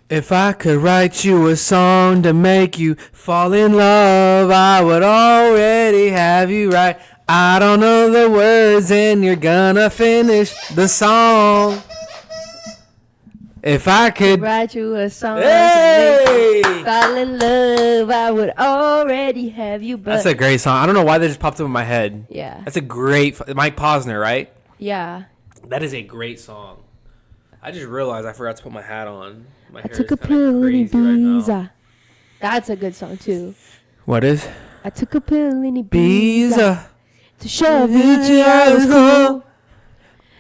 If I could write you a song to make you fall in love, I would already have you right. I don't know the words and you're gonna finish the song. If I could write you a song to hey! make you fall in love, I would already have you. But That's a great song. I don't know why that just popped up in my head. yeah. That's a great Mike Posner, right? Yeah. That is a great song. I just realized I forgot to put my hat on. My I hair took is a pill in crazy right now. Ibiza. That's a good song too. What is? I took a pill in Ibiza Ibiza. to shove it I was cool.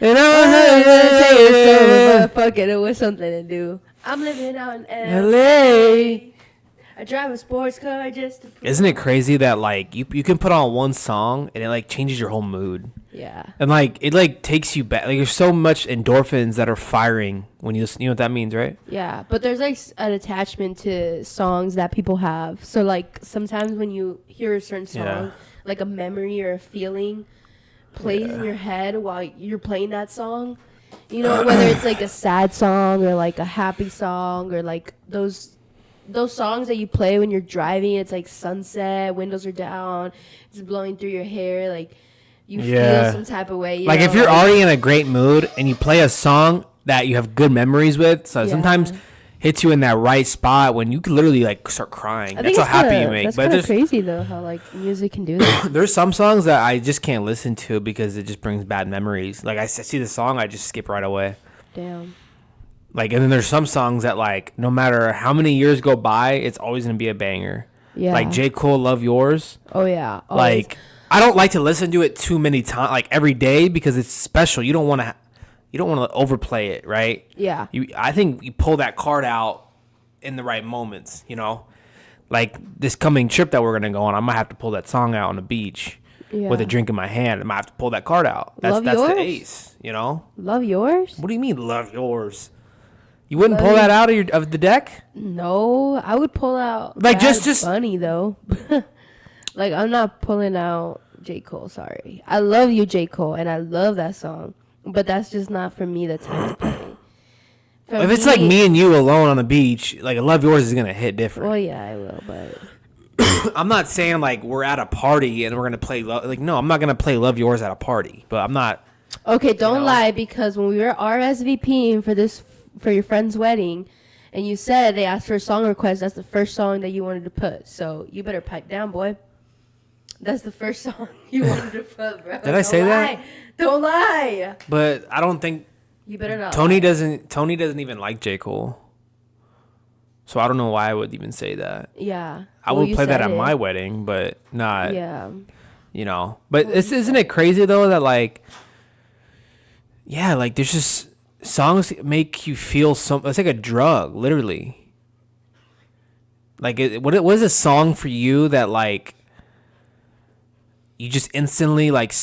And I fuck it was something to do. I'm living out in LA. I drive a sports car just to. Isn't it crazy that like you can put on one song and it like changes your whole mood? Yeah. And like it like takes you back. Like there's so much endorphins that are firing when you listen. You know what that means, right? Yeah, but there's like an attachment to songs that people have. So like sometimes when you hear a certain song, like a memory or a feeling plays in your head while you're playing that song. You know, whether it's like a sad song or like a happy song or like those songs that you play when you're driving. It's like sunset, windows are down, it's blowing through your hair, like you feel some type of way. Like if you're already in a great mood and you play a song that you have good memories with, so sometimes hits you in that right spot when you can literally like start crying. That's how happy you make. That's kind of crazy though, how like music can do that. There's some songs that I just can't listen to because it just brings bad memories. Like I see the song, I just skip right away. Damn. Like, and then there's some songs that like no matter how many years go by, it's always gonna be a banger. Yeah. Like J. Cole, Love Yours. Oh yeah. Always. Like I don't like to listen to it too many times, like every day, because it's special. You don't want to overplay it, right? Yeah. I think you pull that card out in the right moments, you know? Like this coming trip that we're going to go on, I might have to pull that song out on the beach with a drink in my hand. I might have to pull that card out. That's the ace, you know? Love Yours? What do you mean, Love Yours? You wouldn't pull that out of the deck? No, I would pull out like just funny though. Like I'm not pulling out J. Cole, sorry. I love you, J. Cole, and I love that song. But that's just not for me the time to play. If it's like me and you alone on the beach, like Love Yours is gonna hit different. Well, yeah, I will, but I'm not saying like we're at a party and we're gonna play no, I'm not gonna play Love Yours at a party. But I'm not. Okay, don't lie, because when we were RSVPing for your friend's wedding, and you said they asked for a song request, that's the first song that you wanted to put. So you better pipe down, boy. That's the first song you wanted to put, bro. Did I say that? Don't lie. But I don't think you better not. Tony doesn't even like J. Cole. So I don't know why I would even say that. Yeah. I would play that at my wedding, but not. Yeah. You know. But isn't it crazy though that like like there's just songs that make you feel it's like a drug, literally. Like what is a song for you that like you just instantly like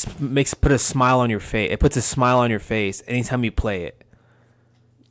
put a smile on your face. It puts a smile on your face anytime you play it.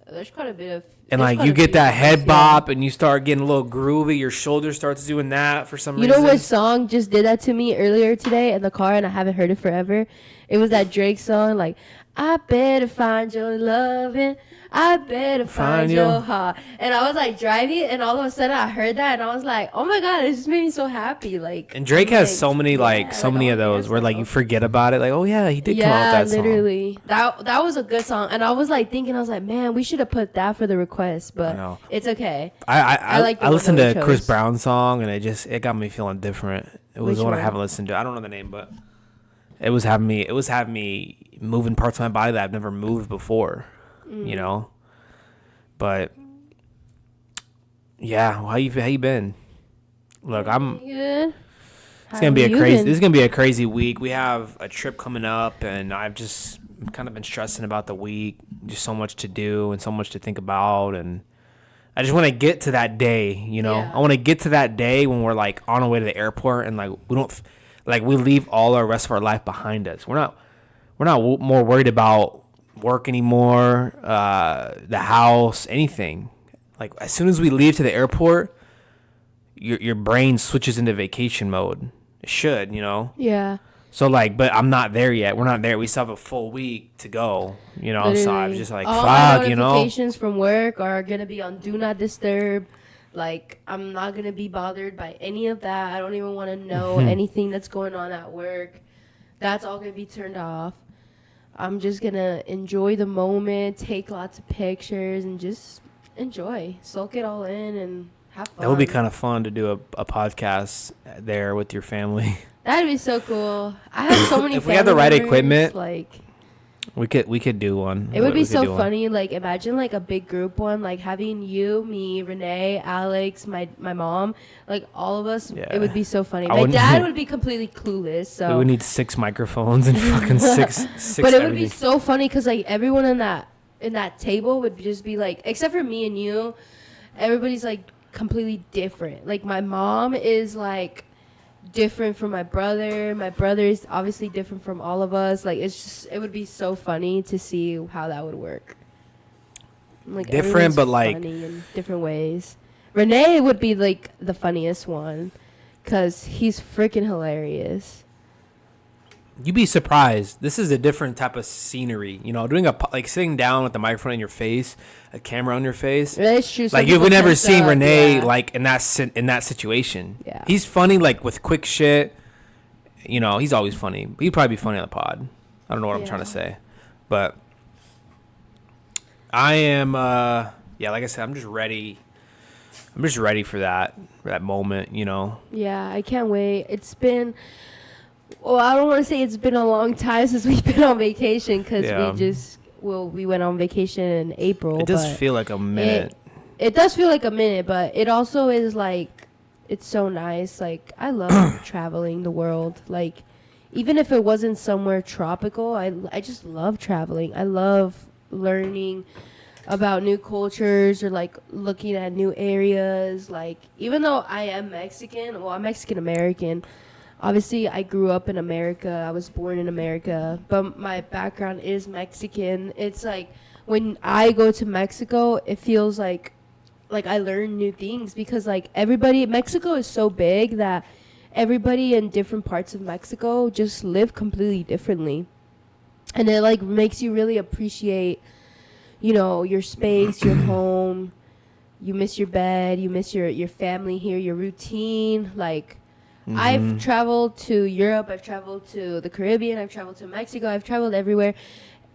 There's quite a bit of. And like you get that head bop and you start getting a little groovy. Your shoulder starts doing that for some reason. You know what song just did that to me earlier today in the car, and I haven't heard it forever? It was that Drake song, like, I better find your loving. I better find your heart. And I was like driving, and all of a sudden I heard that, and I was like, oh my God, it just made me so happy. Like, and Drake has so many of those where like you forget about it. Like, oh yeah, he did come out with that literally. Song. That was a good song. And I was like thinking, I was like, man, we should have put that for the request, but it's okay. I listened to a Chris Brown song, and it got me feeling different. It was one I haven't listened to. I don't know the name, but it was having me moving parts of my body that I've never moved before. You know, but yeah, how you been? Look, I'm good. It's gonna be this is gonna be a crazy week. We have a trip coming up, and I've just kind of been stressing about the week. Just so much to do and so much to think about, and I just want to get to that day. You know, I want to get to that day when we're like on our way to the airport, and like we leave all our rest of our life behind us. We're not more worried about work anymore, the house, anything. Like as soon as we leave to the airport, your brain switches into vacation mode. It should, you know. Yeah. So like, but I'm not there yet. We're not there. We still have a full week to go, So I was Literally, just like, all my fuck, notifications from work are gonna be on Do Not Disturb. Like, I'm not gonna be bothered by any of that. I don't even want to know anything that's going on at work. That's all gonna be turned off. I'm just gonna enjoy the moment, take lots of pictures, and just enjoy, soak it all in, and have fun. That would be kind of fun to do a podcast there with your family. That'd be so cool. I have so many. If we had the right members, equipment, like we could do one. it would be so funny. Like, imagine like a big group one, like having you, me, Renee, Alex, my mom, like all of us. Yeah. It would be so funny. My dad would be completely clueless. So we would need 6 microphones and fucking six. But it would be so funny because like everyone in that table would just be like, except for me and you, everybody's like completely different. Like my mom is like different from my brother. My brother is obviously different from all of us. Like it would be so funny to see how that would work. Like different, but like funny in different ways. Renee would be like the funniest one because he's freaking hilarious. you'd be surprised. This is a different type of scenery. Doing like sitting down with the microphone in your face, a camera on your face. That's true. Like you've never seen Renee like in that situation. Yeah. He's funny like with quick shit. He's always funny. He'd probably be funny on the pod. I don't know what I'm trying to say, but I am. Like I said, I'm just ready. I'm just ready for that moment. Yeah, I can't wait. It's been. Well, I don't want to say it's been a long time since we've been on vacation because we went on vacation in April. It does feel like a minute. It does feel like a minute, but it also is like, it's so nice. Like, I love traveling the world. Like, even if it wasn't somewhere tropical, I just love traveling. I love learning about new cultures or like looking at new areas. Like, even though I am Mexican, well, I'm Mexican American. Obviously, I grew up in America. I was born in America, but my background is Mexican. It's like when I go to Mexico, it feels like I learn new things because like Mexico is so big that everybody in different parts of Mexico just live completely differently. And it like makes you really appreciate, your space, your home. You miss your bed, you miss your family here, your routine, like. Mm-hmm. I've traveled to Europe, I've traveled to the Caribbean, I've traveled to Mexico, I've traveled everywhere.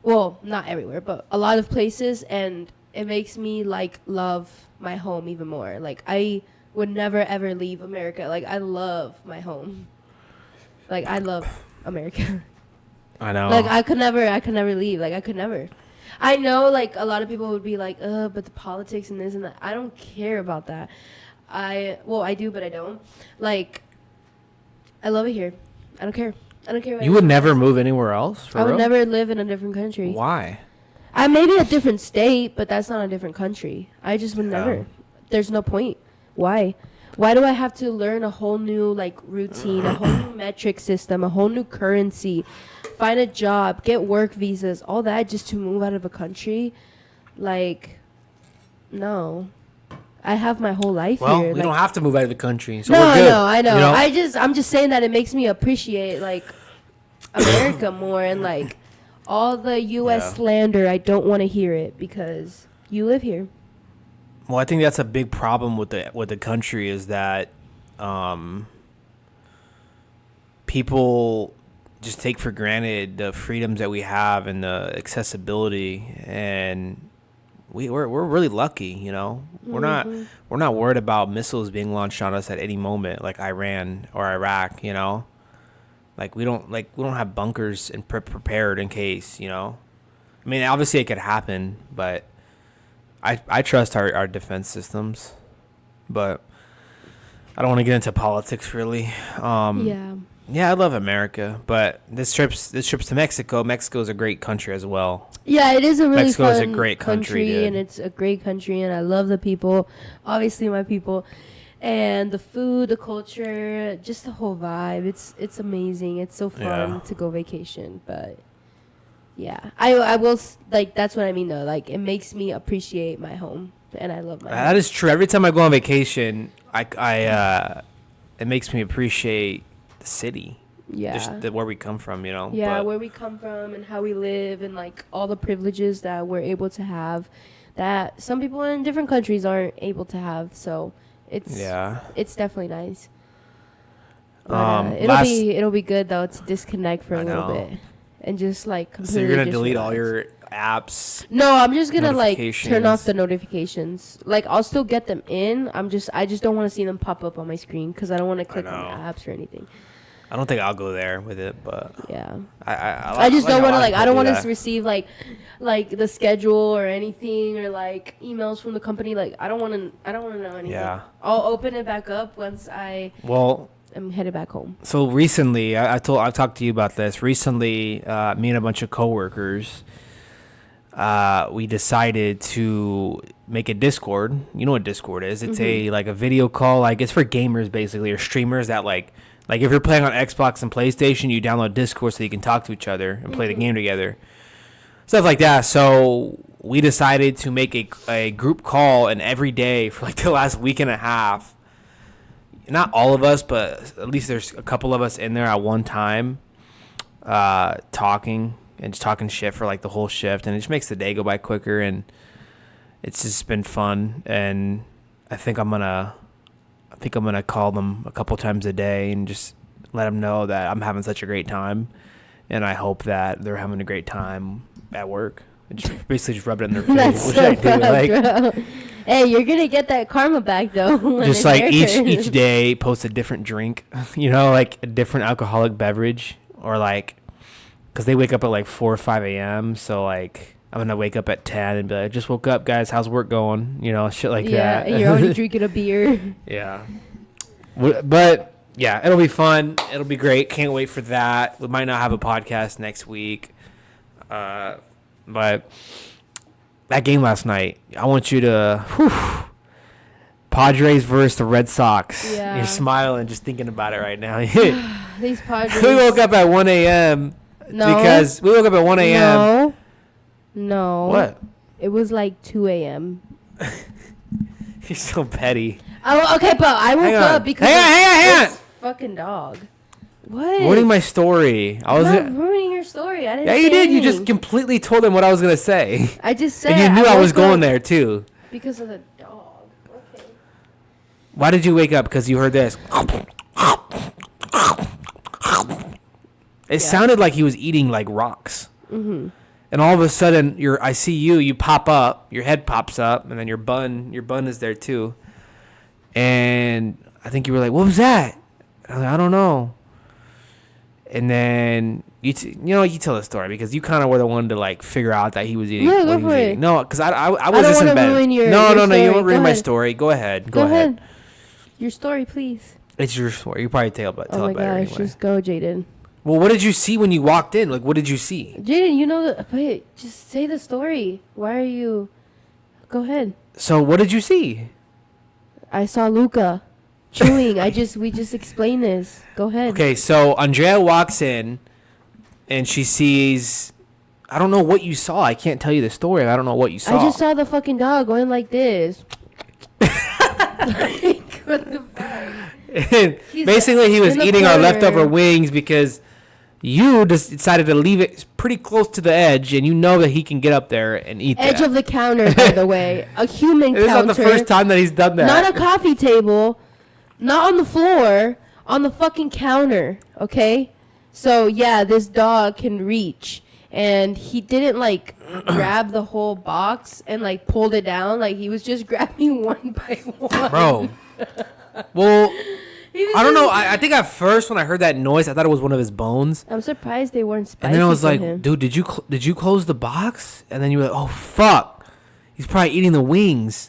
Well, not everywhere, but a lot of places, and it makes me like love my home even more. Like I would never ever leave America. Like I love my home. Like I love America. I know. Like I could never leave. Like I could never. I know like a lot of people would be like, but the politics and this and that. I don't care about that. I do, but I don't. Like I love it here. I don't care. You would never move anywhere else? I would never live in a different country. Why? Maybe a different state, but that's not a different country. I just would never. There's no point. Why? Why do I have to learn a whole new like routine, a whole new metric system, a whole new currency, find a job, get work visas, all that just to move out of a country? Like, no. I have my whole life here. Well, we don't have to move out of the country, so no, we're good. No, I know. I'm just saying that it makes me appreciate like America more and like all the U.S. slander. I don't want to hear it because you live here. Well, I think that's a big problem with the country is that people just take for granted the freedoms that we have and the accessibility, and we're really lucky, We're not worried about missiles being launched on us at any moment, like Iran or Iraq, Like we don't have bunkers and prepared in case, I mean, obviously it could happen, but I trust our defense systems, but I don't want to get into politics really. Yeah, I love America, but this trip's to Mexico. Mexico is a great country as well. Yeah, it is a really Mexico fun is a great country, and it's a great country, and I love the people. Obviously, my people, and the food, the culture, just the whole vibe. It's amazing. It's so fun to go vacation, but yeah, I will like that's what I mean though. Like it makes me appreciate my home, and I love my home. That is true. Every time I go on vacation, it makes me appreciate the city. Yeah. Just where we come from, you know. Yeah, where we come from and how we live and like all the privileges that we're able to have that some people in different countries aren't able to have. So it's definitely nice. But, it'll be good though to disconnect for a little bit and just like completely. So you're gonna delete all your apps? No, I'm just gonna like turn off the notifications. Like I'll still get them in. I just don't want to see them pop up on my screen because I don't want to click on the apps or anything. I don't think I'll go there with it, but yeah. I just don't want to like. I don't want to receive like the schedule or anything or like emails from the company. Like I don't want to know anything. Yeah. I'll open it back up once I'm headed back home. So recently, I've talked to you about this. Recently, me and a bunch of coworkers, we decided to make a Discord. You know what Discord is? It's a video call. Like it's for gamers basically, or streamers that like if you're playing on Xbox and PlayStation, you download Discord so you can talk to each other and play the game together, stuff like that. So we decided to make a group call, and every day for like the last week and a half. Not all of us, but at least there's a couple of us in there at one time, talking and just talking shit for like the whole shift, and it just makes the day go by quicker, and it's just been fun. And I think I'm gonna call them a couple times a day and just let them know that I'm having such a great time, and I hope that they're having a great time at work. And just basically just rub it in their face. That's so bad, bro. Hey, you're gonna get that karma back though. Just like each day, post a different drink, like a different alcoholic beverage, or like, cause they wake up at like 4 or 5 a.m. So like, I'm gonna wake up at 10 and be like, I just woke up, guys. How's work going? Shit like that. Yeah, and you're already drinking a beer. Yeah, but yeah, it'll be fun. It'll be great. Can't wait for that. We might not have a podcast next week, but. That game last night, I want you to... Padres versus the Red Sox. Yeah. You're smiling just thinking about it right now. These Padres... We woke up at 1 a.m. No. Because we woke up at 1 a.m. No. What? It was like 2 a.m. You're so petty. Oh, okay, but I woke up because... Hang on. This fucking dog. What? Ruining my story. I'm not ruining your story. I didn't. Yeah, you did. Anything. You just completely told them what I was gonna say. I just said. And you knew I was going there too. Because of the dog. Okay. Why did you wake up? Because you heard this. It sounded like he was eating like rocks. Mm-hmm. And all of a sudden, I see you pop up. Your head pops up, and then your bun is there too. And I think you were like, "What was that?" I was like, "I don't know." And then you tell the story because you kind of were the one to like figure out that he was eating. No, go for it. No, because I was just in bed. No, you won't ruin my story. Go ahead. Go ahead. Your story, please. It's your story. You probably tell it better. Oh my gosh, anyway. Just go, Jaden. Well, what did you see when you walked in? Like, what did you see? Jaden, wait, just say the story. Why are you? Go ahead. So, what did you see? I saw Luca. Chewing. we just explained this. Go ahead. Okay, so Andrea walks in and she sees, I don't know what you saw. I can't tell you the story. I don't know what you saw. I just saw the fucking dog going like this. What the fuck? Basically, he was eating our leftover wings because you just decided to leave it pretty close to the edge, and you know that he can get up there and eat edge of the counter, by the way. A human counter. This is not the first time that he's done that. Not a coffee table. Not on the floor, on the fucking counter, okay? So, yeah, this dog can reach. And he didn't, like, grab the whole box and, like, pulled it down. Like, he was just grabbing one by one. Bro. Well, I don't know. I think at first when I heard that noise, I thought it was one of his bones. I'm surprised they weren't spicy. And then I was like, dude, did you close the box? And then you were like, oh, fuck. He's probably eating the wings.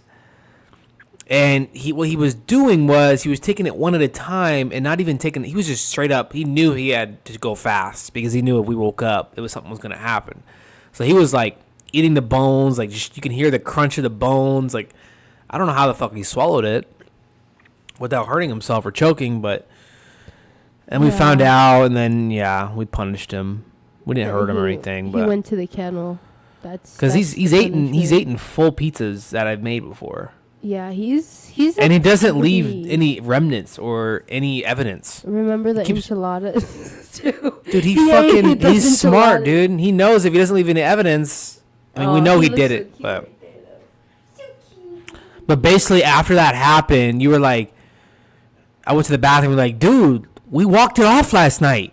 And what he was doing was he was taking it one at a time and not even taking it. He was just straight up. He knew he had to go fast because he knew if we woke up, something was going to happen. So he was like eating the bones. Like just, you can hear the crunch of the bones. Like I don't know how the fuck he swallowed it without hurting himself or choking. And we found out, and then we punished him. We didn't hurt him or anything. But he went to the kennel. Because he's eaten full pizzas that I've made before. Yeah, he's and he doesn't leave any remnants or any evidence. Remember the enchiladas too. Dude, he's smart, dude. He knows if he doesn't leave any evidence. I mean, we know he did it, but basically after that happened, you were like, I went to the bathroom, like, dude, we walked it off last night.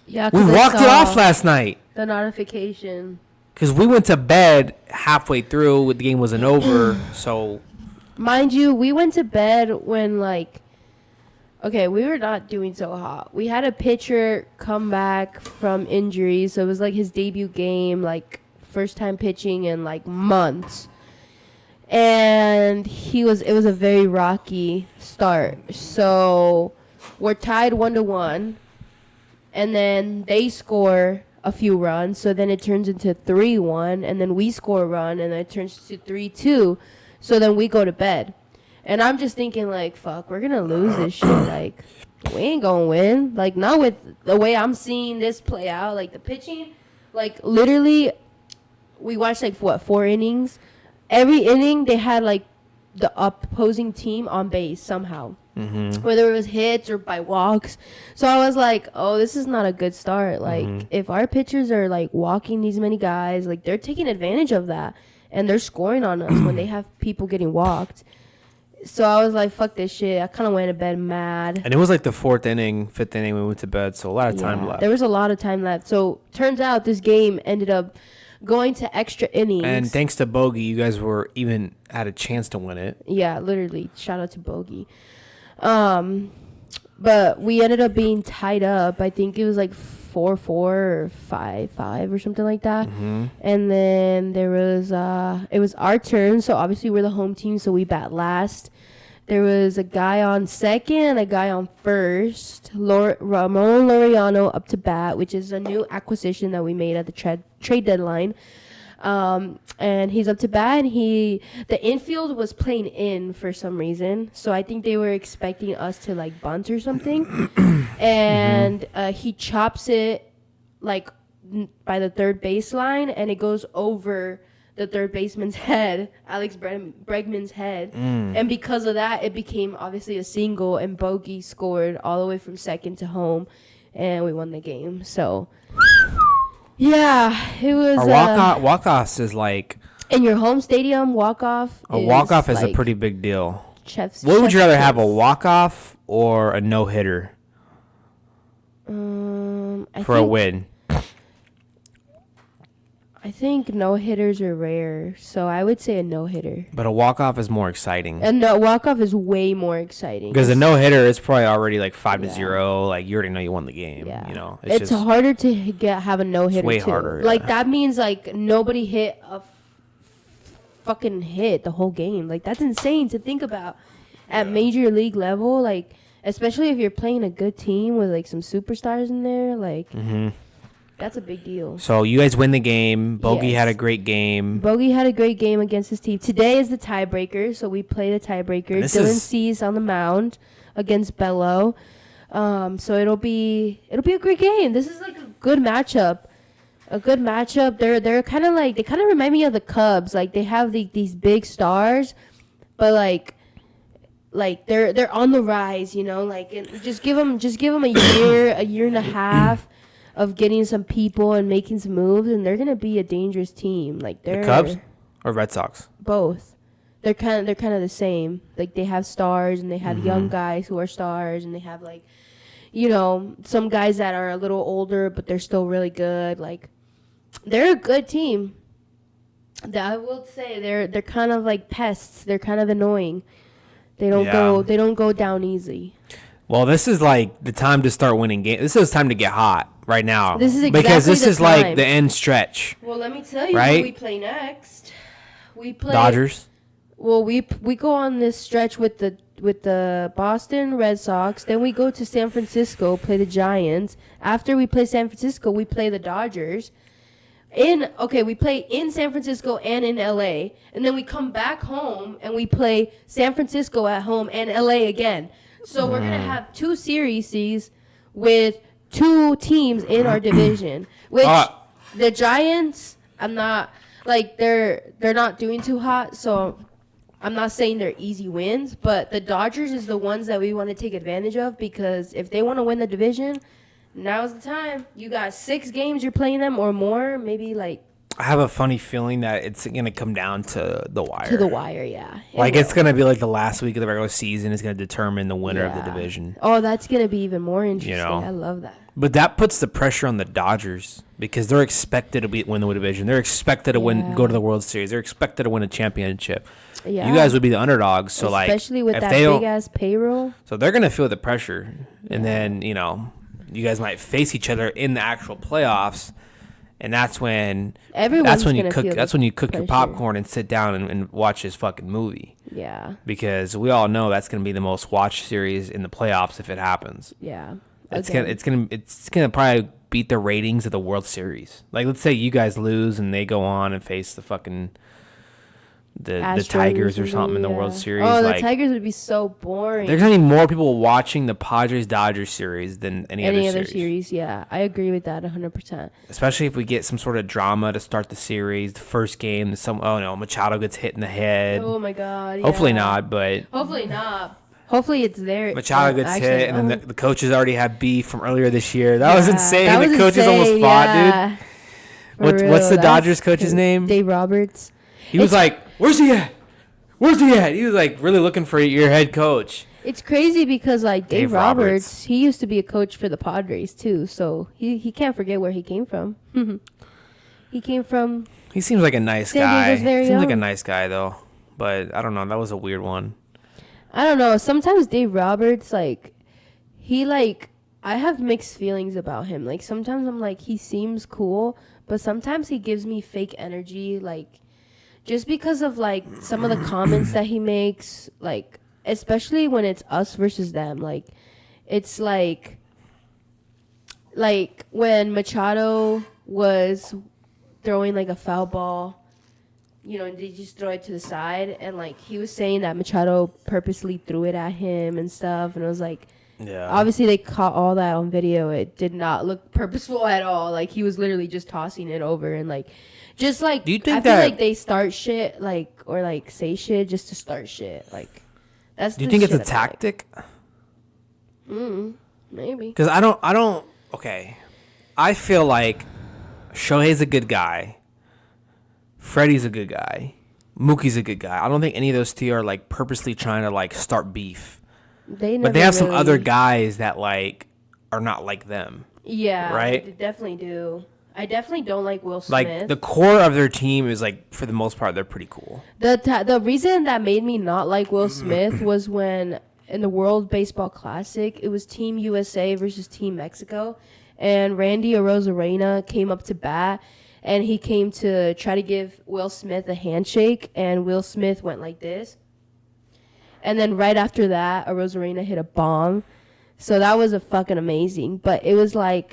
Yeah, we walked it off last night. The notification. Because we went to bed halfway through, the game wasn't over, so. Mind you, we went to bed when, like, okay, we were not doing so hot. We had a pitcher come back from injury, so it was like his debut game, like first time pitching in like months. And it was a very rocky start. So we're tied 1-1, and then they score a few runs, so then it turns into 3-1, and then we score a run, and then it turns to 3-2. So then we go to bed. And I'm just thinking, like, fuck, we're going to lose this shit. Like, we ain't going to win. Like, not with the way I'm seeing this play out. Like, the pitching, like, literally, we watched, like, 4 innings. Every inning, they had, like, the opposing team on base somehow. Mm-hmm. Whether it was hits or by walks. So I was like, oh, this is not a good start. Like, if our pitchers are, like, walking these many guys, like, they're taking advantage of that. And they're scoring on us when they have people getting walked. So I was like, fuck this shit. I kind of went to bed mad. And it was like the 4th inning, 5th inning we went to bed, so a lot of time left. There was a lot of time left. So turns out this game ended up going to extra innings. And thanks to Bogey, you guys were even had a chance to win it. Yeah, literally. Shout out to Bogey. But we ended up being tied up. I think it was like 4-4 or 5-5 or something like that. Mm-hmm. And then there was it was our turn, so obviously we're the home team, so we bat last. There was a guy on second and a guy on first. Ramon Laureano up to bat, which is a new acquisition that we made at the trade deadline. And he's up to bat, and the infield was playing in for some reason. So I think they were expecting us to like bunt or something. And he chops it like by the third baseline, and it goes over the third baseman's head, Alex Bregman's head. And because of that, it became obviously a single, and Bogey scored all the way from second to home, and we won the game. So, yeah, it was... Walk-offs is like... In your home stadium, walk-off A walk-off is like a pretty big deal. What would you rather have, a walk-off or a no-hitter for a win? I think no-hitters are rare, so I would say a no-hitter. But a walk-off is more exciting. And a walk-off is way more exciting. Because a no-hitter is probably already like 5-0. Like, you already know you won the game. Yeah. You know, it's harder to have a no-hitter, it's way too. harder. Like, that means, like, nobody hit a fucking hit the whole game. Like, that's insane to think about at major league level. Like, especially if you're playing a good team with, like, some superstars in there. Like... That's a big deal. So you guys win the game. Bogey had a great game. Bogey had a great game against his team. Today is the tiebreaker, so we play the tiebreaker. Dylan C's on the mound against Bello. So it'll be a great game. This is like a good matchup. They're kind of like, they kind of remind me of the Cubs. Like, they have these big stars, but like they're on the rise, you know. Like, and just give them a year and a half of getting some people and making some moves, and they're gonna be a dangerous team. Like, they're the Cubs or Red Sox. Both. They're kind of the same. Like, they have stars, and they have young guys who are stars, and they have, like, you know, some guys that are a little older, but they're still really good. Like, they're a good team. I will say they're kind of like pests. They're kind of annoying. They don't go down easy. Well, this is like the time to start winning games. This is time to get hot right now. This is exactly because this is time. Like the end stretch. Well, let me tell you who we play next. We play Dodgers. Well, we go on this stretch with the Boston Red Sox. Then we go to San Francisco, play the Giants. After we play San Francisco, we play the Dodgers. We play in San Francisco and in LA. And then we come back home and we play San Francisco at home and LA again. So we're going to have 2 series with 2 teams in our division, which the Giants, I'm not, like, they're not doing too hot, so I'm not saying they're easy wins, but the Dodgers is the ones that we want to take advantage of, because if they want to win the division, now's the time. You got 6 games you're playing them or more, maybe like. I have a funny feeling that it's going to come down to the wire. To the wire, yeah. It's going to be like the last week of the regular season is going to determine the winner of the division. Oh, that's going to be even more interesting. I love that. But that puts the pressure on the Dodgers because they're expected to win the division. They're expected to go to the World Series. They're expected to win a championship. Yeah. You guys would be the underdogs. So especially with that big-ass payroll. So they're going to feel the pressure. And then, you guys might face each other in the actual playoffs. And that's when you cook your popcorn and sit down and watch this fucking movie. Yeah. Because we all know that's going to be the most watched series in the playoffs if it happens. Yeah. It's gonna probably beat the ratings of the World Series. Like, let's say you guys lose and they go on and face the fucking the Tigers or something in the World Series. Oh, the Tigers would be so boring. There's gonna be more people watching the Padres-Dodgers series than any other series. Yeah, I agree with that 100%. Especially if we get some sort of drama to start the series. The first game, Machado gets hit in the head. Oh my God! Yeah. Hopefully not, but Hopefully it's there. Machado gets hit, and then the coaches already have beef from earlier this year. That was insane. The coaches almost fought, dude. What's the Dodgers coach's name? Dave Roberts. He was like, "Where's he at? Where's he at?" He was like really looking for your head coach. It's crazy because like Dave Roberts, he used to be a coach for the Padres too, so he can't forget where he came from. He came from. He seems like a nice guy. He seems like a nice guy though, but I don't know. That was a weird one. I don't know. Sometimes Dave Roberts, I have mixed feelings about him. Like, sometimes I'm like, he seems cool, but sometimes he gives me fake energy, just because of, some of the comments that he makes, especially when it's us versus them. It's like when Machado was throwing, a foul ball, and they just throw it to the side, and he was saying that Machado purposely threw it at him and stuff, and it was obviously they caught all that on video. It did not look purposeful at all. He was literally just tossing it over, and do you think I feel like they start shit or say shit just to start shit. That's. Do you think it's a tactic? Maybe. Because I don't. Okay, I feel like Shohei's a good guy. Freddie's a good guy. Mookie's a good guy. I don't think any of those two are purposely trying to start beef. But they have some other guys that are not like them. Yeah, right. They definitely do. I definitely don't like Will Smith. The core of their team is for the most part they're pretty cool. The reason that made me not like Will Smith was when in the World Baseball Classic it was Team USA versus Team Mexico, and Randy Arozarena came up to bat. And he came to try to give Will Smith a handshake, and Will Smith went like this. And then right after that, Arozarena hit a bomb. So that was fucking amazing. But it was I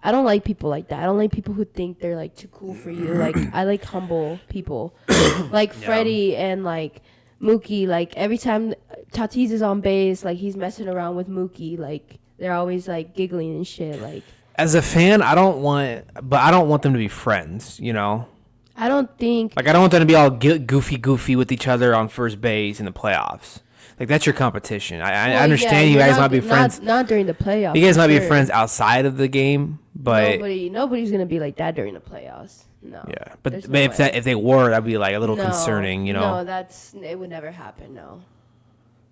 don't like people like that. I don't like people who think they're too cool for you. I like humble people. Freddie and Mookie. Mookie, every time Tatis is on base, he's messing around with Mookie. They're always giggling and shit. As a fan, I don't want them to be friends, I don't think... I don't want them to be all goofy with each other on first base in the playoffs. That's your competition. I understand you guys might be friends. Not during the playoffs. You guys might be friends outside of the game, but... Nobody's going to be like that during the playoffs. No. Yeah, but if they were, that'd be a little concerning, No, it would never happen, no.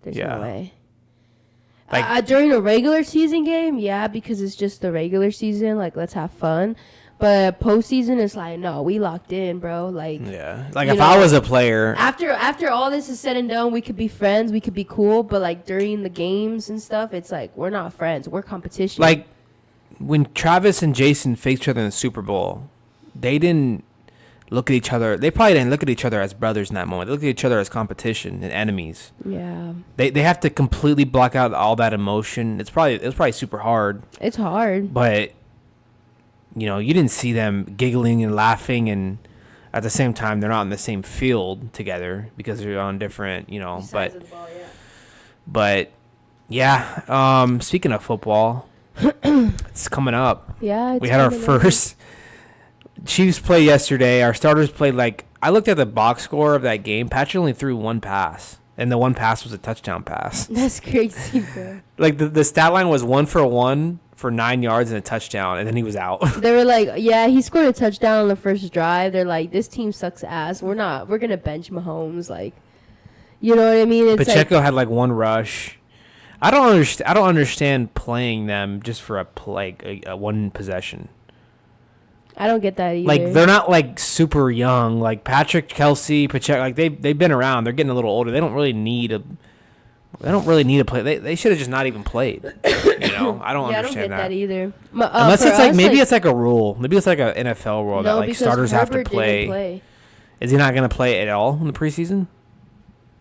There's no way. During a regular season game, yeah, because it's just the regular season. Let's have fun. But postseason, it's no, we locked in, bro. Yeah. If I was a player, after all this is said and done, we could be friends, we could be cool. But during the games and stuff, it's we're not friends, we're competition. When Travis and Jason faced each other in the Super Bowl, they didn't look at each other. They probably didn't look at each other as brothers in that moment. They looked at each other as competition and enemies. Yeah. They have to completely block out all that emotion. It was probably super hard. It's hard. But you didn't see them giggling and laughing, and at the same time they're not in the same field together because they're on different, sides of the ball, yeah. But yeah, speaking of football, it's coming up. Yeah, we had our first Chiefs play yesterday. Our starters played I looked at the box score of that game. Patrick only threw one pass, and the one pass was a touchdown pass. That's crazy, bro. Like the stat line was 1 for 1 for 9 yards and a touchdown, and then he was out. They were like, yeah, he scored a touchdown on the first drive. They're like, this team sucks ass. We're gonna bench Mahomes. Like, you know what I mean? It's Pacheco had like one rush. I don't understand playing them just for a one possession. I don't get that either. Like they're not like super young. Like Patrick, Kelsey, Pacheco, like they've been around. They're getting a little older. They don't really need to play. They should have just not even played. You know, I don't understand I don't get that either. Unless it's like maybe it's like a rule. Maybe it's like an NFL rule that like starters have to Herbert play. didn't play. Is he not going to play at all in the preseason?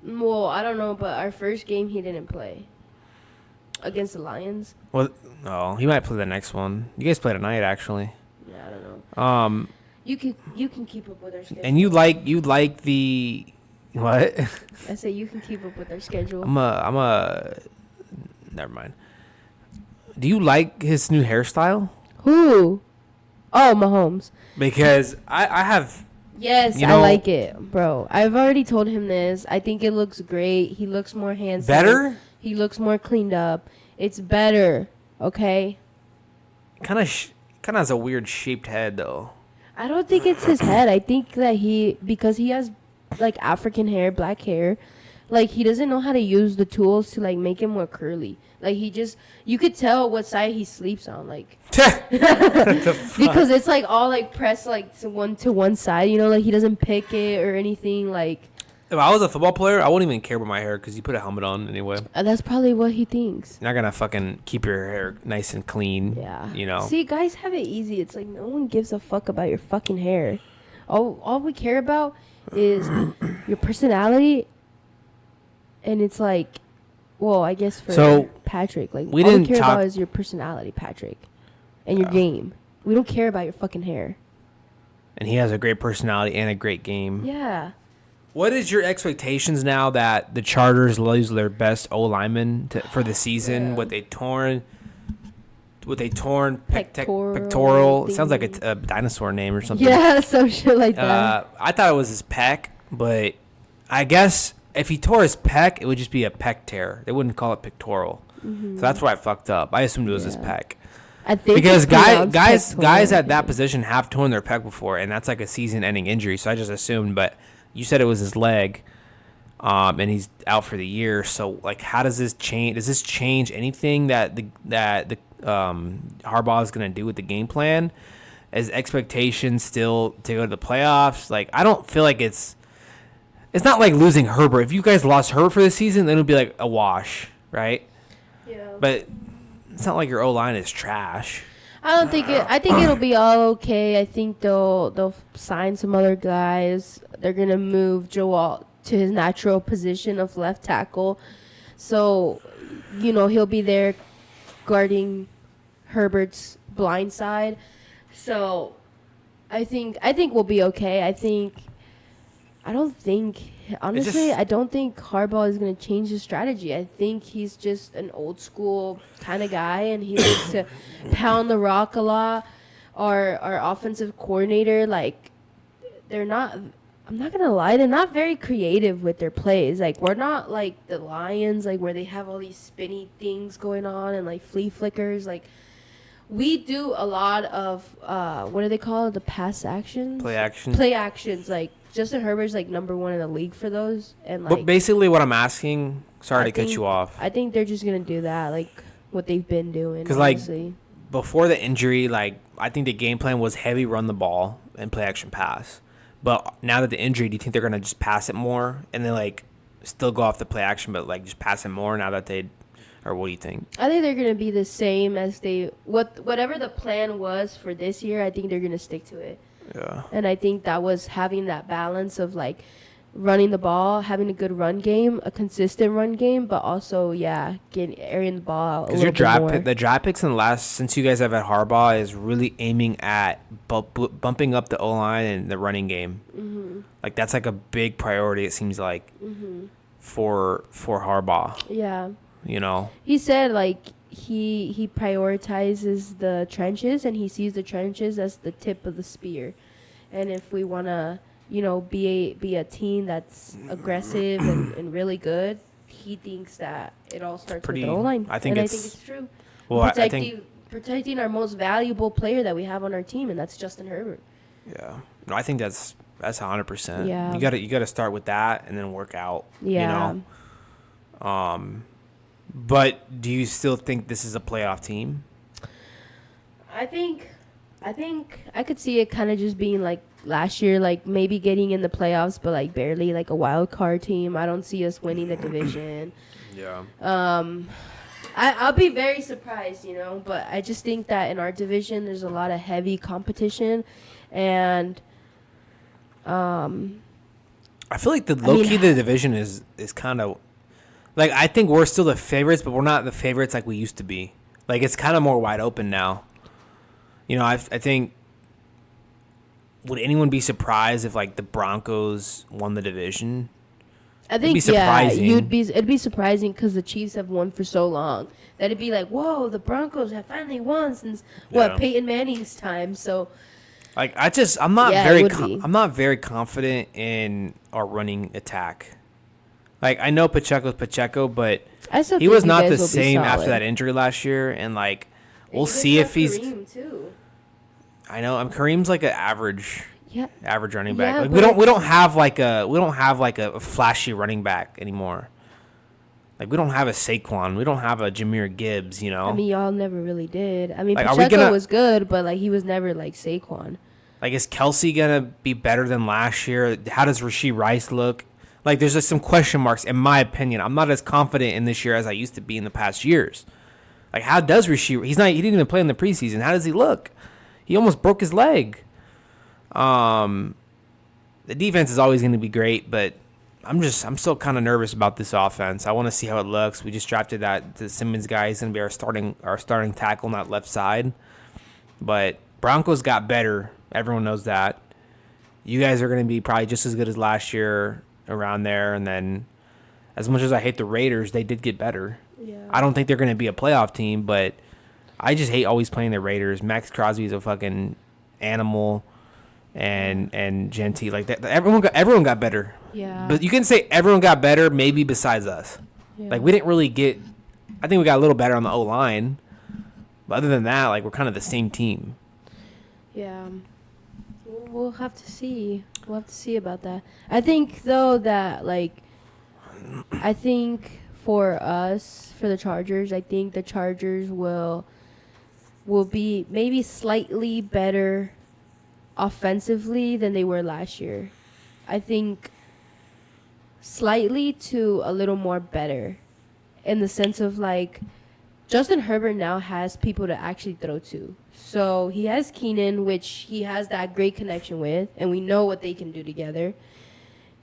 Well, I don't know, but our first game he didn't play against the Lions. Well, no, he might play the next one. You guys play tonight, actually. Yeah, I don't know. You can keep up with our schedule. And you like the what? I say you can keep up with our schedule. Never mind. Do you like his new hairstyle? Who? Oh, Mahomes. Because I have. Yes, I like it, bro. I've already told him this. I think it looks great. He looks more handsome. Better? He looks more cleaned up. It's better, okay? Kind of has a weird shaped head, though. I don't think it's his head. I think that because he has, like, African hair, black hair, like, he doesn't know how to use the tools to, like, make it more curly. Like, you could tell what side he sleeps on, like. Because it's, like, all, like, pressed, like, to one side, you know? Like, he doesn't pick it or anything, like. If I was a football player, I wouldn't even care about my hair because you put a helmet on anyway. That's probably what he thinks. You're not going to fucking keep your hair nice and clean. Yeah. You know? See, guys have it easy. It's like no one gives a fuck about your fucking hair. All we care about is your personality. And it's like, well, I guess for Patrick, like, all we care about is your personality, Patrick, and your game. We don't care about your fucking hair. And he has a great personality and a great game. Yeah. What is your expectations now that the Chargers lose their best O lineman for the season? Yeah. With a torn pectoral. It sounds like a dinosaur name or something. Yeah, some shit like that. I thought it was his pec, but I guess if he tore his pec, it would just be a pec tear. They wouldn't call it pectoral. Mm-hmm. So that's why I fucked up. I assumed it was his pec. I think because guys at that position have torn their pec before, and that's like a season-ending injury. So I just assumed, but you said it was his leg, and he's out for the year. So, like, how does this change? Does this change anything that the Harbaugh is going to do with the game plan? Is expectation still to go to the playoffs? Like, I don't feel like it's not like losing Herbert. If you guys lost Herbert for the season, then it would be like a wash, right? Yeah. But it's not like your O-line is trash. I think it'll be all okay. I think they'll sign some other guys. They're gonna move Joe Alt to his natural position of left tackle, so he'll be there guarding Herbert's blind side. So I think we'll be okay. I don't think Harbaugh is going to change his strategy. I think he's just an old school kind of guy, and he likes to pound the rock a lot. Our offensive coordinator, like, I'm not going to lie, they're not very creative with their plays. Like, we're not like the Lions, like, where they have all these spinny things going on and, like, flea flickers. Like, we do a lot of, what do they call it? The pass actions? Play actions. Like, Justin Herbert's like #1 in the league for those, and like. But basically, what I'm asking, sorry to cut you off. I think they're just gonna do that, like what they've been doing. Because like before the injury, like I think the game plan was heavy run the ball and play action pass. But now that the injury, do you think they're gonna just pass it more and then like still go off the play action, but like just pass it more now that they, or what do you think? I think they're gonna be the same as whatever the plan was for this year. I think they're gonna stick to it. Yeah. And I think that was having that balance of like running the ball, having a good run game, a consistent run game, but also airing the ball out a little bit more. The draft picks in the last, since you guys have had Harbaugh, is really aiming at bumping up the O-line and the running game. Mm-hmm. Like that's like a big priority. It seems like for Harbaugh. Yeah. He said like he prioritizes the trenches, and he sees the trenches as the tip of the spear. And if we want to be a team that's aggressive and really good. He thinks that it all starts with the O line, I think and I think it's true. Well, I think Protecting our most valuable player that we have on our team, and that's Justin Herbert. Yeah. No, I think that's 100%. Yeah. You gotta start with that and then work out. Yeah. You know. But do you still think this is a playoff team? I think I could see it kind of just being like last year, like maybe getting in the playoffs, but like barely, like a wild card team. I don't see us winning the division. Yeah. I'll be very surprised, but I just think that in our division there's a lot of heavy competition, and I feel like the low-key of the division is kind of like, I think we're still the favorites, but we're not the favorites like we used to be. Like, it's kind of more wide open now. I think, would anyone be surprised if like the Broncos won the division? I think it'd be surprising because the Chiefs have won for so long that it'd be like, whoa, the Broncos have finally won since Peyton Manning's time. So, like, I'm not very confident in our running attack. Like, I know Pacheco's Pacheco, but he was not the same after that injury last year, and like, we'll see if he's. Kareem too. I know. Kareem's like an average running back. Yeah, like, we don't have like a flashy running back anymore. Like, we don't have a Saquon. We don't have a Jahmyr Gibbs. I mean, y'all never really did. I mean, like, Pacheco was good, but like he was never like Saquon. Like, is Kelsey gonna be better than last year? How does Rashee Rice look? Like, there's just some question marks in my opinion. I'm not as confident in this year as I used to be in the past years. Like, how does Rashee? He didn't even play in the preseason. How does he look? He almost broke his leg. The defense is always going to be great, but I'm still kind of nervous about this offense. I want to see how it looks. We just drafted the Simmons guy. He's going to be our starting tackle on that left side. But Broncos got better. Everyone knows that. You guys are going to be probably just as good as last year around there. And then, as much as I hate the Raiders, they did get better. Yeah. I don't think they're going to be a playoff team, but I just hate always playing the Raiders. Max Crosby's a fucking animal, and Genty, like that. Everyone got better. Yeah. But you can say everyone got better, maybe besides us. Yeah. Like, we didn't really get. I think we got a little better on the O line, but other than that, like, we're kind of the same team. Yeah. We'll have to see. We'll have to see about that. I think though that for us, for the Chargers, I think the Chargers will be maybe slightly better offensively than they were last year. I think slightly to a little more better, in the sense of like Justin Herbert now has people to actually throw to. So he has Keenan, which he has that great connection with, and we know what they can do together.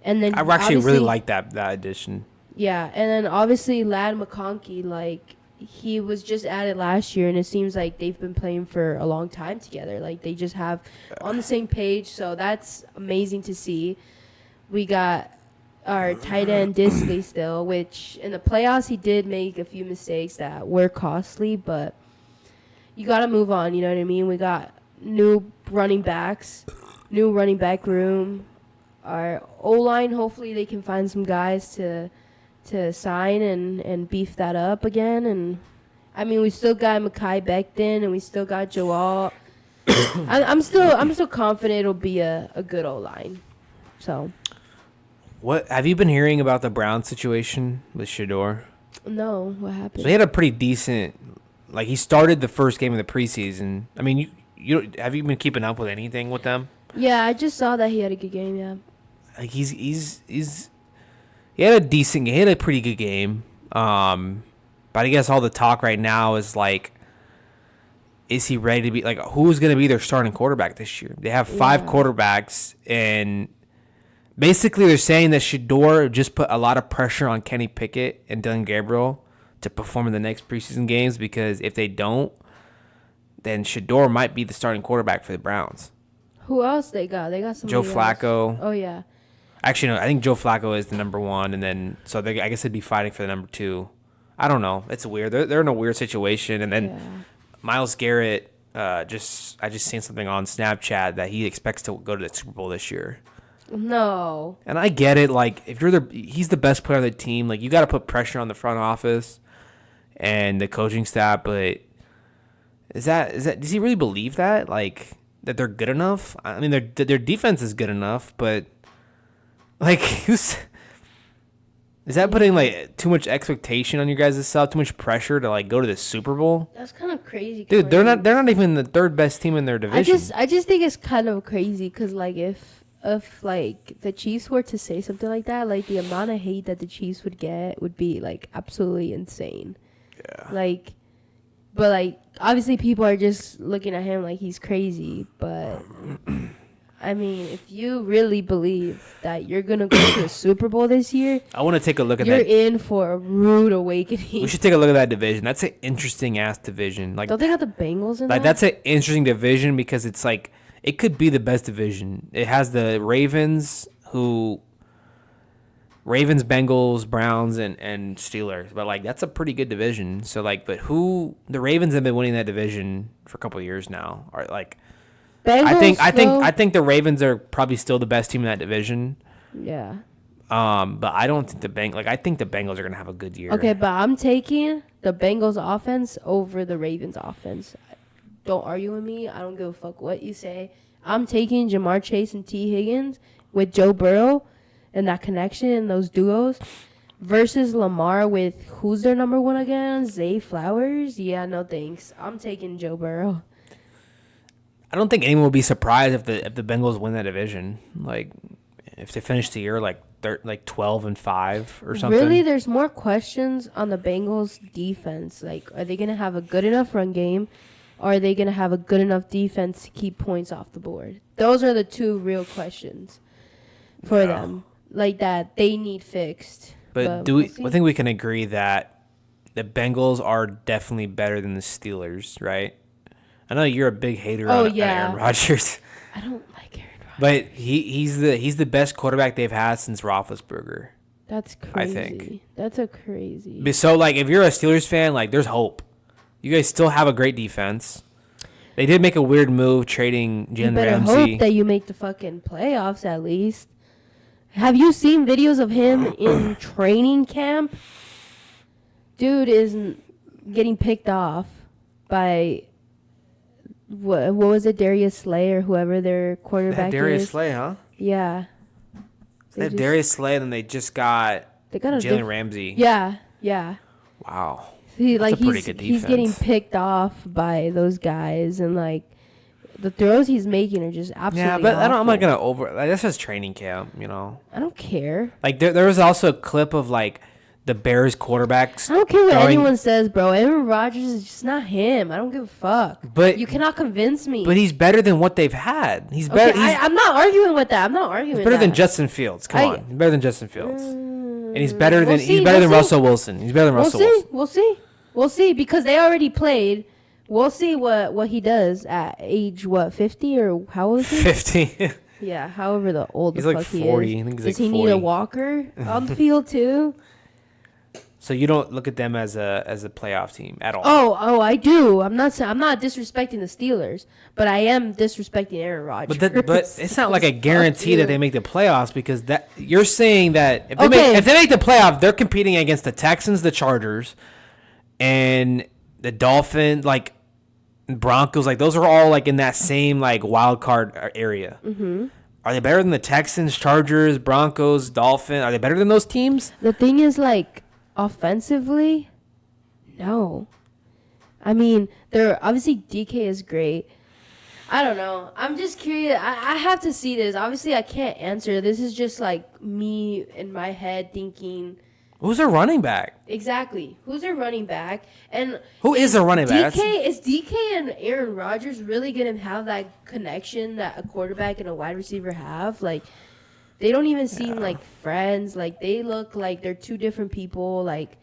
And then I actually really like that addition. Yeah, and then obviously Ladd McConkey, like, he was just added last year, and it seems like they've been playing for a long time together. Like, they just have on the same page, so that's amazing to see. We got our tight end Disley still, which in the playoffs he did make a few mistakes that were costly, but you got to move on, you know what I mean? We got new running back room. Our O-line, hopefully they can find some guys to sign and beef that up again. And I mean, we still got Mekhi Becton, and we still got Joel. I'm still confident it'll be a good O-line. So, what have you been hearing about the Brown situation with Shador? No, what happened? So he had a pretty decent, like, he started the first game of the preseason. I mean, you have you been keeping up with anything with them? Yeah, I just saw that he had a good game. Yeah. Like, he had a pretty good game. But I guess all the talk right now is like, is he ready to be, like, who's going to be their starting quarterback this year? They have 5 quarterbacks, and basically they're saying that Shador just put a lot of pressure on Kenny Pickett and Dylan Gabriel to perform in the next preseason games, because if they don't, then Shador might be the starting quarterback for the Browns. Who else they got? They got somebody Joe Flacco. Else. Oh, yeah. Actually, no, I think Joe Flacco is the number 1, and then I guess they'd be fighting for the number 2. I don't know. It's weird. They're in a weird situation, and then Myles Garrett, I just seen something on Snapchat that he expects to go to the Super Bowl this year. No. And I get it. Like, if he's the best player on the team. Like, you got to put pressure on the front office and the coaching staff. But does he really believe that? Like, that they're good enough? I mean, their defense is good enough, but like, is that putting like too much expectation on you guys' self? Too much pressure to like go to the Super Bowl? That's kind of crazy. Dude, they're not even the third best team in their division. I just think it's kind of crazy because like if like the Chiefs were to say something like that, like the amount of hate that the Chiefs would get would be like absolutely insane. Yeah. Like, but like obviously people are just looking at him like he's crazy. But I mean, if you really believe that you're gonna go to the Super Bowl this year, I want to take a look at you're that. You're in for a rude awakening. We should take a look at that division. That's an interesting ass division. Like, don't they got the Bengals in like that? that's an interesting division because it's like it could be the best division. It has the Ravens, Bengals, Browns, and Steelers. But like that's a pretty good division. So like, but the Ravens have been winning that division for a couple of years now. Or like, Bengals, I think the Ravens are probably still the best team in that division. Yeah. But I don't think I think the Bengals are gonna have a good year. Okay, but I'm taking the Bengals offense over the Ravens offense. Don't argue with me. I don't give a fuck what you say. I'm taking Jamar Chase and T. Higgins with Joe Burrow and that connection and those duos versus Lamar with who's their number one again? Zay Flowers? Yeah, no thanks. I'm taking Joe Burrow. I don't think anyone will be surprised if the Bengals win that division. Like if they finish the year like 12-5 or something. Really, there's more questions on the Bengals defense. Like, are they gonna have a good enough run game? Or are they going to have a good enough defense to keep points off the board? Those are the two real questions for them. Like that they need fixed. But I think we can agree that the Bengals are definitely better than the Steelers, right? I know you're a big hater on Aaron Rodgers. I don't like Aaron Rodgers. But he's the best quarterback they've had since Roethlisberger. That's crazy. I think. That's a crazy. So like if you're a Steelers fan, like there's hope. You guys still have a great defense. They did make a weird move trading Jalen Ramsey. You better hope that you make the fucking playoffs at least. Have you seen videos of him in training camp? Dude is getting picked off by, what was it, Darius Slay or whoever their quarterback is. Darius Slay, huh? Yeah. They have Darius Slay and they just got Jalen Ramsey. Yeah, yeah. Wow. He's getting picked off by those guys, and like the throws he's making are just absolutely. Yeah, but I'm not gonna that's just training camp, you know. I don't care. Like there was also a clip of like the Bears quarterbacks. I don't care what anyone says, bro. Aaron Rodgers is just not him. I don't give a fuck. But you cannot convince me. But he's better than what they've had. He's better. I'm not arguing with that. He's better than Justin Fields. Come on, he's better than Justin Fields. And he's better than Russell Wilson. He's better than Russell Wilson. We'll see because they already played. We'll see what he does at age 50 or how old is he? 50. Yeah, however the old he's the like fuck 40. he is. I think he's Does like 40. He need a walker on the field too? So you don't look at them as a playoff team at all? Oh, I do. I'm not disrespecting the Steelers, but I am disrespecting Aaron Rodgers. But it's not like a guarantee that they make the playoffs because that you're saying that if they make the playoff, they're competing against the Texans, the Chargers, and the Dolphins, like Broncos. Like those are all like in that same like wild card area. Mm-hmm. Are they better than the Texans, Chargers, Broncos, Dolphins? Are they better than those teams? The thing is like. Offensively, no. I mean, obviously DK is great. I don't know. I'm just curious. I have to see this. Obviously, I can't answer. This is just like me in my head thinking. Who's their running back? Exactly. Who's their running back? And who is their running back? Is DK and Aaron Rodgers really going to have that connection that a quarterback and a wide receiver have? Like, they don't even seem like friends. Like, they look like they're two different people. Like,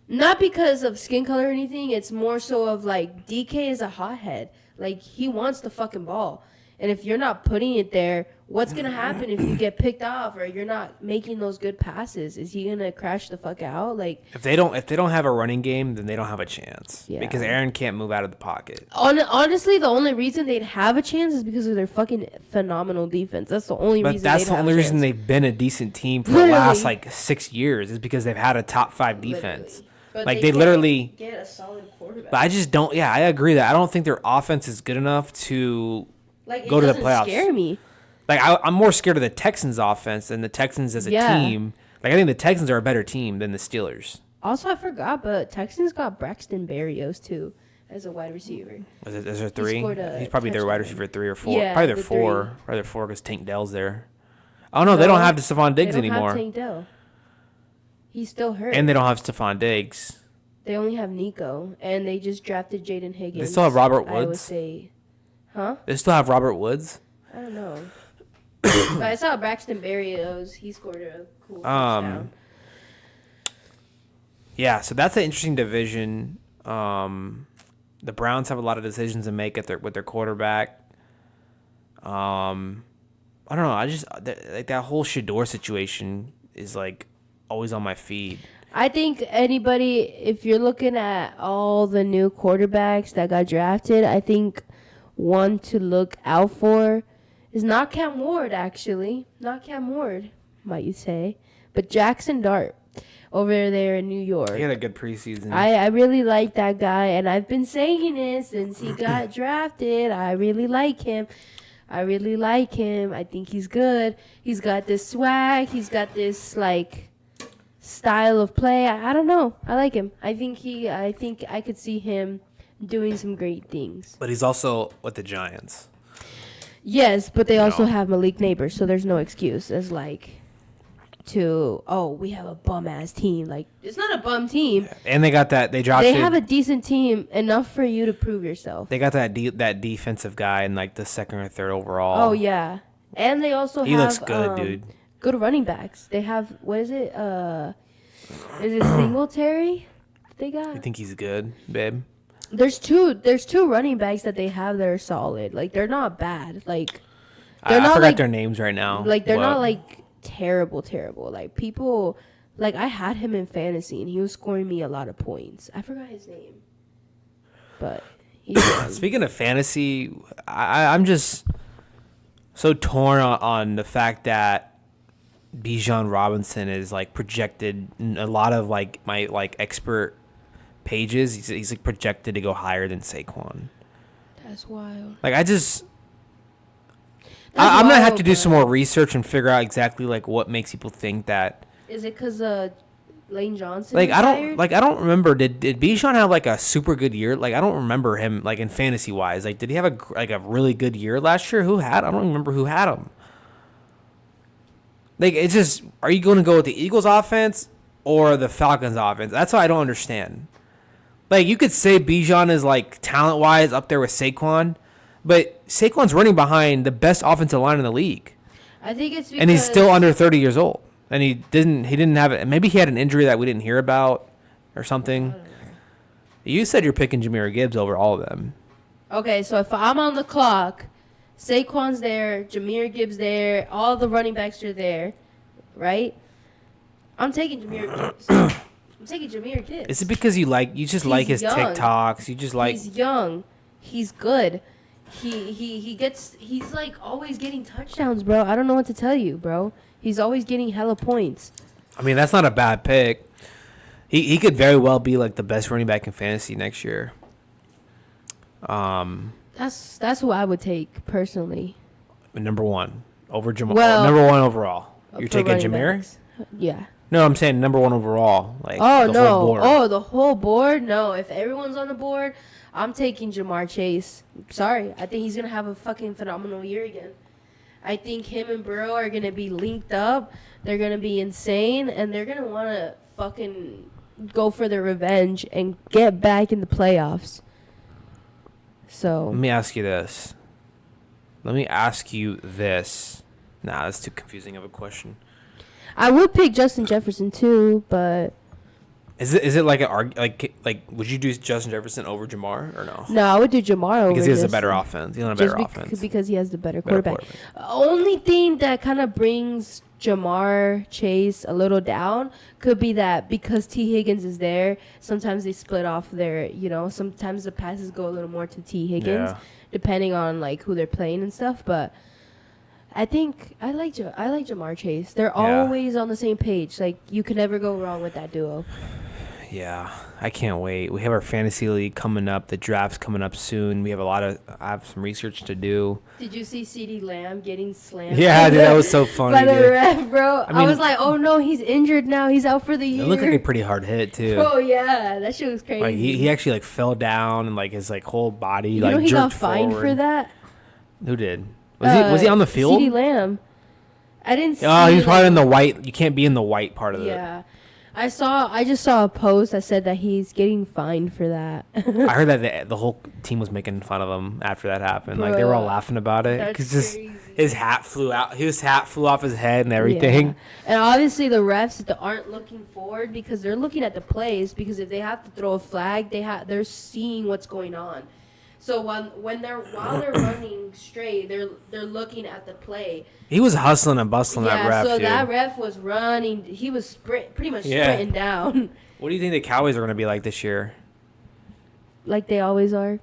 not because of skin color or anything. It's more so of, like, DK is a hothead. Like, he wants the fucking ball. And if you're not putting it there, What's gonna happen if you get picked off or you're not making those good passes? Is he gonna crash the fuck out? Like if they don't have a running game, then they don't have a chance. Yeah. Because Aaron can't move out of the pocket. Honestly, the only reason they'd have a chance is because of their fucking phenomenal defense. That's the only reason. But that's the only reason they've been a decent team for the last like 6 years is because they've had a top 5 defense. But Like they literally get a solid quarterback. But I just don't. Yeah, I agree that I don't think their offense is good enough to Like go to the playoffs. Scare me. Like I'm more scared of the Texans' offense than the Texans as a team. Like I think the Texans are a better team than the Steelers. Also, I forgot, but Texans got Braxton Berrios too as a wide receiver. Is there 3? He's probably their wide receiver 3 or 4. Yeah, probably their 4. Probably their 4 because Tank Dell's there. Oh no, they don't have Stephon Diggs anymore. Have Tank Dell. He's still hurt. And they don't have Stephon Diggs. They only have Nico, and they just drafted Jaden Higgins. They still have Robert Woods. I would say, huh? They still have Robert Woods. I don't know. But I saw Braxton Berrios. He scored a cool touchdown. Yeah, so that's an interesting division. The Browns have a lot of decisions to make with their quarterback. I don't know. I just like that whole Shador situation is like always on my feed. I think anybody, if you're looking at all the new quarterbacks that got drafted, I think one to look out for is not Cam Ward, actually. Not Cam Ward, might you say. But Jackson Dart over there in New York. He had a good preseason. I really like that guy, and I've been saying it since he got drafted. I really like him. I think he's good. He's got this swag. He's got this, like, style of play. I don't know. I like him. I think I could see him doing some great things. But he's also with the Giants. Yes, but they also have Malik Neighbors, so there's no excuse as like we have a bum ass team. Like it's not a bum team. Yeah. And they got that they have a decent team enough for you to prove yourself. They got that defensive guy in like the 2nd or 3rd overall. Oh yeah. And they also he looks good, dude. Good running backs. They have what is it? Is it Singletary? They got. You think he's good, babe? There's two running backs that they have that are solid. Like they're not bad. Like they're not forgot their names right now. Like they're not like terrible. Like people like I had him in fantasy and he was scoring me a lot of points. I forgot his name. But speaking of fantasy, I'm just so torn on the fact that Bijan Robinson is like projected in a lot of like my like expert pages. He's like projected to go higher than Saquon. That's wild. Like I'm gonna have to do some more research and figure out exactly like what makes people think that. Is it because Lane Johnson? Like I don't remember. Did Bijan have like a super good year? Like I don't remember him like in fantasy wise. Like did he have a really good year last year? I don't remember who had him. Like it's just, are you going to go with the Eagles offense or the Falcons offense? That's what I don't understand. Like you could say Bijan is like talent wise up there with Saquon, but Saquon's running behind the best offensive line in the league. I think it's because and he's still under 30 years old, and he didn't have it. Maybe he had an injury that we didn't hear about or something. You said you're picking Jahmyr Gibbs over all of them. Okay, so if I'm on the clock, Saquon's there, Jahmyr Gibbs there, all the running backs are there, right? I'm taking Jahmyr Gibbs. Is it because you just like his young. TikToks? You just like he's young, he's good. He's like always getting touchdowns, bro. I don't know what to tell you, bro. He's always getting hella points. I mean, that's not a bad pick. He could very well be like the best running back in fantasy next year. That's who I would take personally. Number one over Jamal. Well, number one overall. You're taking Jahmyr? Backs. Yeah. No, I'm saying number one overall. Like the whole board. Oh, the whole board? No, if everyone's on the board, I'm taking Jamar Chase. Sorry, I think he's gonna have a fucking phenomenal year again. I think him and Burrow are gonna be linked up. They're gonna be insane, and they're gonna wanna fucking go for their revenge and get back in the playoffs. So let me ask you this. Nah, that's too confusing of a question. I would pick Justin Jefferson too, but Is it like would you do Justin Jefferson over Jamar or no? No, I would do Jamar over Because he has a Justin. better offense. He's on a better offense. Because he has the better quarterback. Only thing that kind of brings Jamar Chase a little down could be that because T. Higgins is there, sometimes they split off their, sometimes the passes go a little more to T. Higgins, depending on like who they're playing and stuff. But I think I like Jamar Chase. They're always on the same page. Like you can never go wrong with that duo. Yeah, I can't wait. We have our fantasy league coming up. The draft's coming up soon. I have some research to do. Did you see CeeDee Lamb getting slammed? Yeah, dude, that was so funny. By the ref, bro. I was like, oh no, he's injured now. He's out for the year. It looked like a pretty hard hit too. Oh yeah, that shit was crazy. Like he actually like fell down and like his like whole body you know like he jerked got fined forward. For that. Who did? Was he on the field? CeeDee Lamb. I didn't see. Oh, he was probably in the white. You can't be in the white part of it. Yeah. I just saw a post that said that he's getting fined for that. I heard that the whole team was making fun of him after that happened. Bro, like they were all laughing about it because just his hat flew out. His hat flew off his head and everything. Yeah. And obviously the refs aren't looking forward because they're looking at the plays. Because if they have to throw a flag, they're seeing what's going on. So while they're running straight, they're looking at the play. He was hustling and bustling that ref. So dude. that ref was running. He was pretty much sprinting down. What do you think the Cowboys are going to be like this year? Like they always are,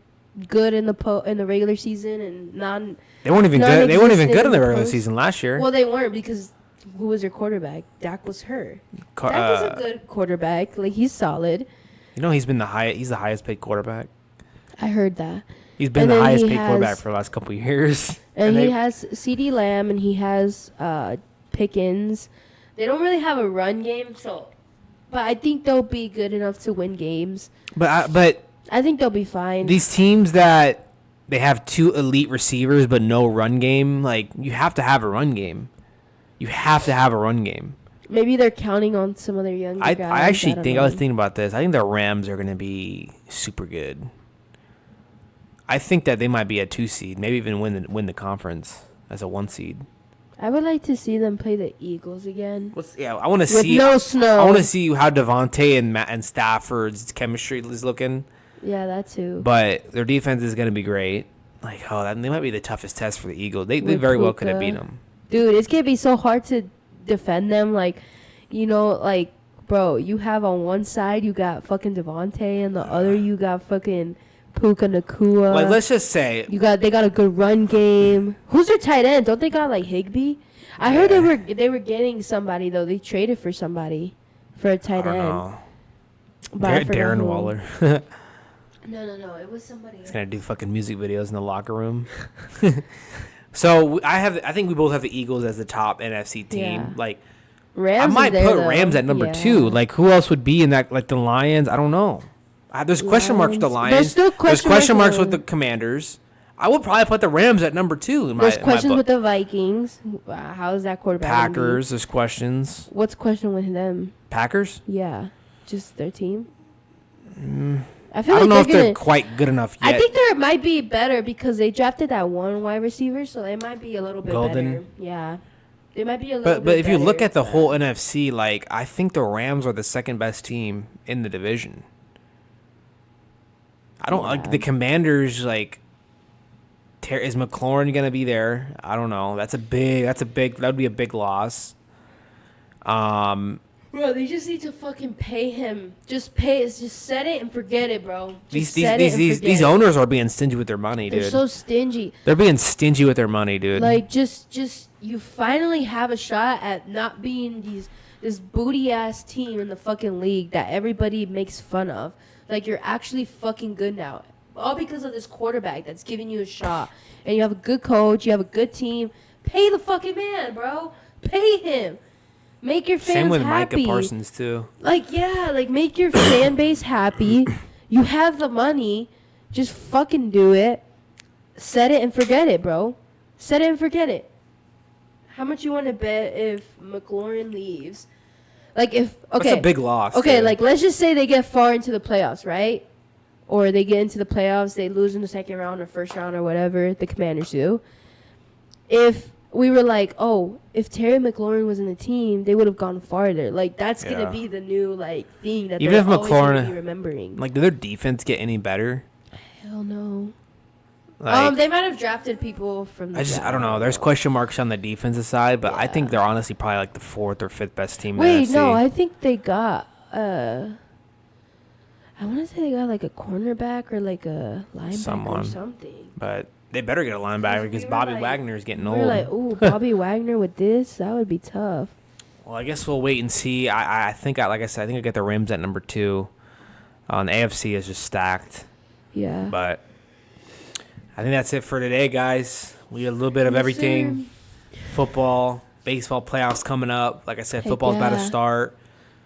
good in the regular season and non. They weren't even good. They weren't even good in the regular season last year. Well, they weren't because who was their quarterback? Dak was hurt. Dak was a good quarterback. Like he's solid. You know he's been He's the highest paid quarterback. I heard that. He's been the highest paid quarterback for the last couple of years. And he has CeeDee Lamb and he has Pickens. They don't really have a run game, but I think they'll be good enough to win games. But I think they'll be fine. These teams that they have two elite receivers but no run game, like you have to have a run game. You have to have a run game. Maybe they're counting on some of their younger guys. I actually think I was thinking about this. I think the Rams are going to be super good. I think that they might be a 2 seed, maybe even win the conference as a 1 seed. I would like to see them play the Eagles again. I want to see. With no snow. I want to see how Devontae and Stafford's chemistry is looking. Yeah, that too. But their defense is going to be great. Like, they might be the toughest test for the Eagles. They very well could have beat them. Dude, it's going to be so hard to defend them. Like, bro, you have on one side, you got fucking Devontae, and the other, you got fucking Puka Nacua. Like, let's just say they got a good run game. Who's their tight end? Don't they got like Higbee? I heard they were getting somebody though. They traded for somebody for a tight end. Know. Darren Waller. No. It was somebody else. He's gonna do fucking music videos in the locker room. So I think we both have the Eagles as the top NFC team. Yeah. Like Rams I might put Rams at number 2. Like who else would be in that? Like the Lions? I don't know. There's question marks with the Lions. There's question marks with the Commanders. I would probably put the Rams at number 2. There's questions with the Vikings. How is that quarterback? Packers. There's questions. What's question with them? Packers? Yeah, just their team. I don't know if they're quite good enough yet. I think they might be better because they drafted that one wide receiver, so they might be a little bit better. Yeah. They might be a little bit But if you better. look at the whole NFC, like I think the Rams are the second best team in the division. I don't like the Commanders. Like, is McLaurin gonna be there? I don't know. That would be a big loss. Bro, they just need to fucking pay him. Just set it and forget it, bro. These owners are being stingy with their money, dude. They're so stingy. They're being stingy with their money, dude. Like, just you finally have a shot at not being this booty ass team in the fucking league that everybody makes fun of. Like, you're actually fucking good now. All because of this quarterback that's giving you a shot. And you have a good coach. You have a good team. Pay the fucking man, bro. Pay him. Make your fans happy. Same with Micah Parsons, too. Like, yeah. Like, make your fan base happy. You have the money. Just fucking do it. Set it and forget it, bro. Set it and forget it. How much you want to bet if McLaurin leaves? Like That's a big loss. Okay, dude. like let's just say they get far into the playoffs, right? Or they get into the playoffs, they lose in the second round or first round or whatever the Commanders do. If we were like, oh, if Terry McLaurin was in the team, they would have gone farther. Like, that's going to be the new, like, thing that even they're if always going to McLaurin, be remembering. like, did their defense get any better? Hell no. Like, they might have drafted people from the I don't know. There's question marks on the defensive side, but I think they're honestly probably like the 4th or 5th best team in the NFC. No, I think they got, I want to say they got, like, a cornerback or, like, a linebacker or something. But they better get a linebacker because Bobby Wagner is getting old. We're like, ooh, Bobby Wagner with this? That would be tough. Well, I guess we'll wait and see. I think, like I said, I think I get the Rams at number 2. The AFC is just stacked. Yeah. But I think that's it for today, guys. We had a little bit of everything. Football, baseball playoffs coming up. Like I said, football's about to start.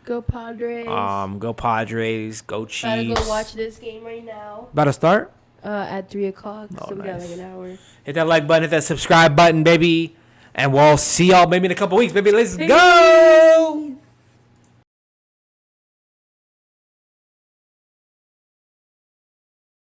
Go Padres. Go Padres. Go Chiefs. About to go watch this game right now. About to start? At 3 o'clock. Oh, so we got nice. like an hour. Hit that like button. Hit that subscribe button, baby. And we'll see y'all maybe in a couple weeks, baby. Let's go.